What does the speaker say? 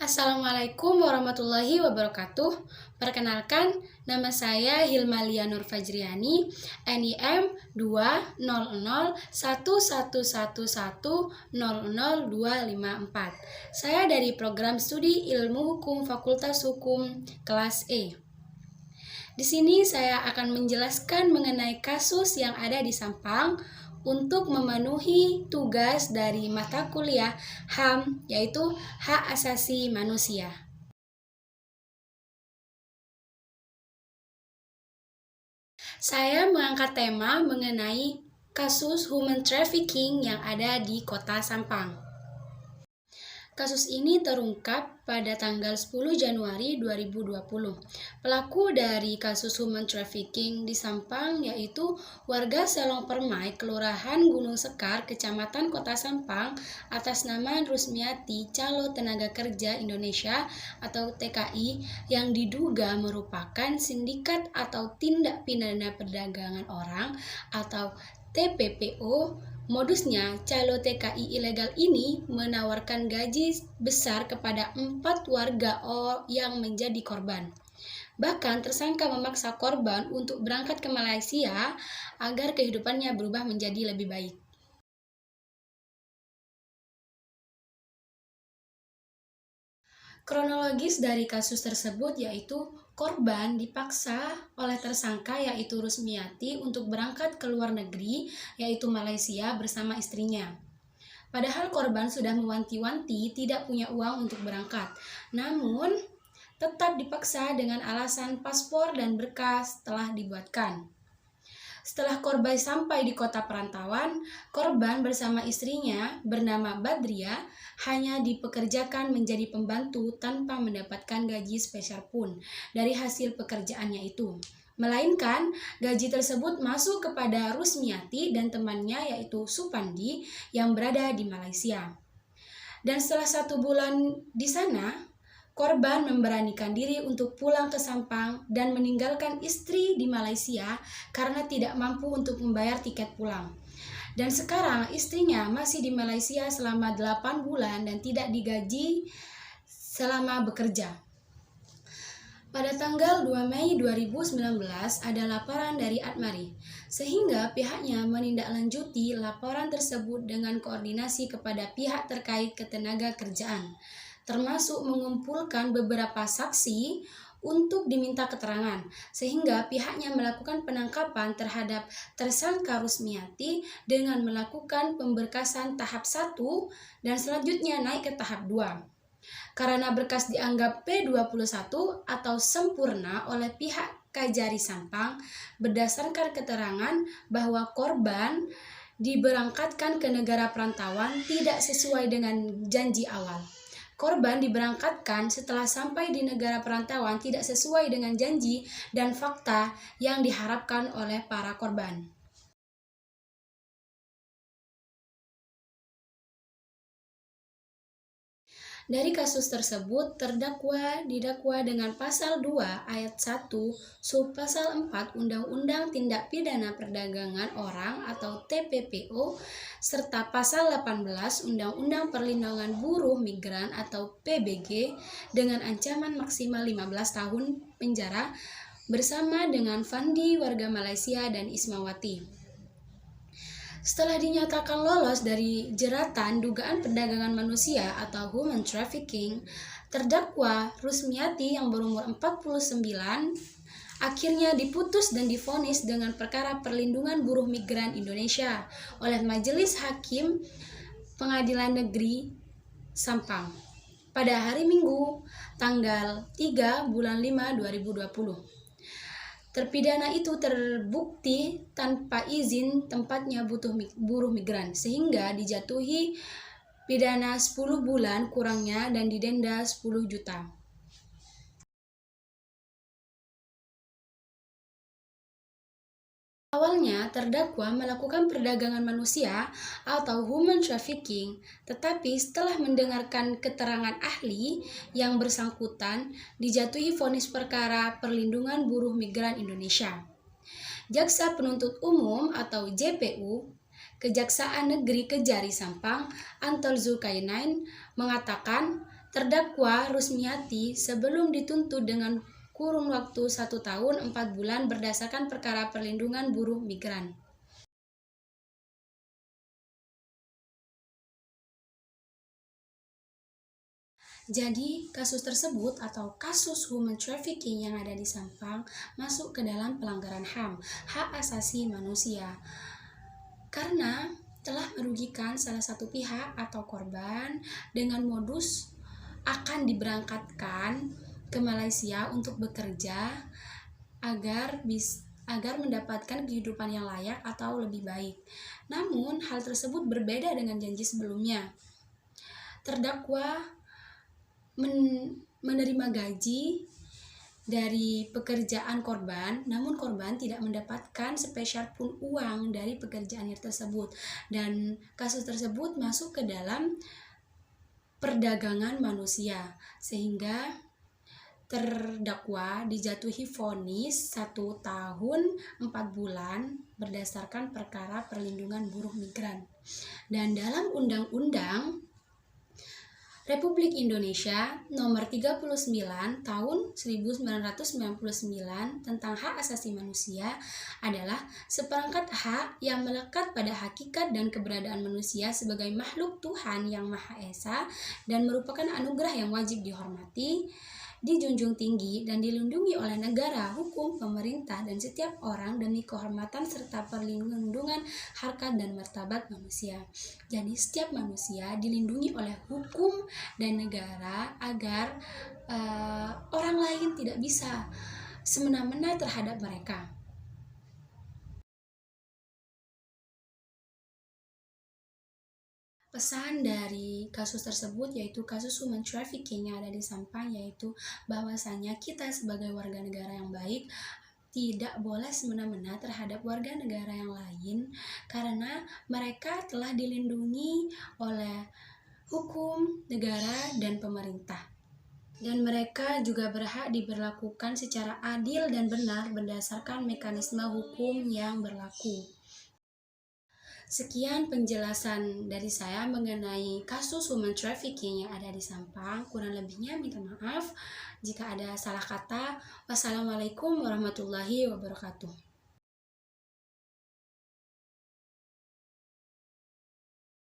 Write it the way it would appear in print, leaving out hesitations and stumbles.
Assalamualaikum warahmatullahi wabarakatuh. Perkenalkan, nama saya Hilmalia Nur Fajriani, NIM 2001111100254. Saya dari program studi Ilmu Hukum Fakultas Hukum kelas E. Di sini saya akan menjelaskan mengenai kasus yang ada di Sampang untuk memenuhi tugas dari mata kuliah HAM, yaitu Hak Asasi Manusia. Saya mengangkat tema mengenai kasus human trafficking yang ada di Kota Sampang. Kasus ini terungkap pada tanggal 10 Januari 2020. Pelaku dari kasus human trafficking di Sampang yaitu warga Selong Permai, Kelurahan Gunung Sekar, Kecamatan Kota Sampang, atas nama Rusmiati, Calo Tenaga Kerja Indonesia atau TKI, yang diduga merupakan sindikat atau tindak pidana perdagangan orang atau TPPO. Modusnya, calo TKI ilegal ini menawarkan gaji besar kepada 4 warga yang menjadi korban. Bahkan tersangka memaksa korban untuk berangkat ke Malaysia agar kehidupannya berubah menjadi lebih baik. Kronologis dari kasus tersebut yaitu korban dipaksa oleh tersangka yaitu Rusmiati untuk berangkat ke luar negeri yaitu Malaysia bersama istrinya. Padahal korban sudah mewanti-wanti tidak punya uang untuk berangkat, namun tetap dipaksa dengan alasan paspor dan berkas telah dibuatkan. Setelah korban sampai di kota perantauan, korban bersama istrinya bernama Badria hanya dipekerjakan menjadi pembantu tanpa mendapatkan gaji spesial pun dari hasil pekerjaannya itu. Melainkan gaji tersebut masuk kepada Rusmiati dan temannya yaitu Supandi yang berada di Malaysia. Dan setelah 1 bulan di sana, korban memberanikan diri untuk pulang ke Sampang dan meninggalkan istri di Malaysia karena tidak mampu untuk membayar tiket pulang. Dan sekarang istrinya masih di Malaysia selama 8 bulan dan tidak digaji selama bekerja. Pada tanggal 2 Mei 2019 ada laporan dari Atmari, sehingga pihaknya menindaklanjuti laporan tersebut dengan koordinasi kepada pihak terkait ketenaga kerjaan, termasuk mengumpulkan beberapa saksi untuk diminta keterangan, sehingga pihaknya melakukan penangkapan terhadap tersangka Rusmiati dengan melakukan pemberkasan tahap 1 dan selanjutnya naik ke tahap 2. Karena berkas dianggap P21 atau sempurna oleh pihak Kajari Sampang berdasarkan keterangan bahwa korban diberangkatkan ke negara perantauan tidak sesuai dengan janji awal. Korban diberangkatkan setelah sampai di negara perantauan tidak sesuai dengan janji dan fakta yang diharapkan oleh para korban. Dari kasus tersebut, terdakwa didakwa dengan pasal 2 ayat 1 subpasal 4 Undang-Undang Tindak Pidana Perdagangan Orang atau TPPO serta pasal 18 Undang-Undang Perlindungan Buruh Migran atau PBG dengan ancaman maksimal 15 tahun penjara bersama dengan Fandi warga Malaysia dan Ismawati. Setelah dinyatakan lolos dari jeratan dugaan perdagangan manusia atau human trafficking, terdakwa Rusmiati yang berumur 49 akhirnya diputus dan divonis dengan perkara perlindungan buruh migran Indonesia oleh Majelis Hakim Pengadilan Negeri Sampang pada hari Minggu tanggal 3 bulan 5 2020. Terpidana itu terbukti tanpa izin tempatnya buruh migran sehingga dijatuhi pidana 10 bulan kurangnya dan didenda 10 juta. Awalnya, terdakwa melakukan perdagangan manusia atau human trafficking, tetapi setelah mendengarkan keterangan ahli yang bersangkutan, dijatuhi vonis perkara perlindungan buruh migran Indonesia. Jaksa Penuntut Umum atau JPU, Kejaksaan Negeri Kejari Sampang, Anton Zulkarnain, mengatakan Terdakwa Rusmiati sebelum dituntut dengan kurun waktu 1 tahun 4 bulan berdasarkan perkara perlindungan buruh migran. Jadi, kasus tersebut atau kasus human trafficking yang ada di Sampang masuk ke dalam pelanggaran HAM, hak asasi manusia. Karena telah merugikan salah satu pihak atau korban dengan modus akan diberangkatkan ke Malaysia untuk bekerja agar mendapatkan kehidupan yang layak atau lebih baik. Namun, hal tersebut berbeda dengan janji sebelumnya. Terdakwa menerima gaji dari pekerjaan korban, namun korban tidak mendapatkan sepeser pun uang dari pekerjaan tersebut, dan kasus tersebut masuk ke dalam perdagangan manusia, sehingga terdakwa dijatuhi vonis 1 tahun 4 bulan berdasarkan perkara perlindungan buruh migran. Dan dalam Undang-Undang Republik Indonesia Nomor 39 Tahun 1999 tentang Hak Asasi Manusia adalah seperangkat hak yang melekat pada hakikat dan keberadaan manusia sebagai makhluk Tuhan yang Maha Esa dan merupakan anugerah yang wajib dihormati, dijunjung tinggi dan dilindungi oleh negara, hukum, pemerintah, dan setiap orang demi kehormatan serta perlindungan harkat dan martabat manusia. Jadi setiap manusia dilindungi oleh hukum dan negara agar orang lain tidak bisa semena-mena terhadap mereka. Pesan dari kasus tersebut yaitu kasus human trafficking yang ada di Sampang, yaitu bahwasanya kita sebagai warga negara yang baik tidak boleh semena-mena terhadap warga negara yang lain karena mereka telah dilindungi oleh hukum, negara, dan pemerintah. Dan mereka juga berhak diberlakukan secara adil dan benar berdasarkan mekanisme hukum yang berlaku. Sekian penjelasan dari saya mengenai kasus human trafficking yang ada di Sampang. Kurang lebihnya minta maaf jika ada salah kata. Wassalamualaikum warahmatullahi wabarakatuh.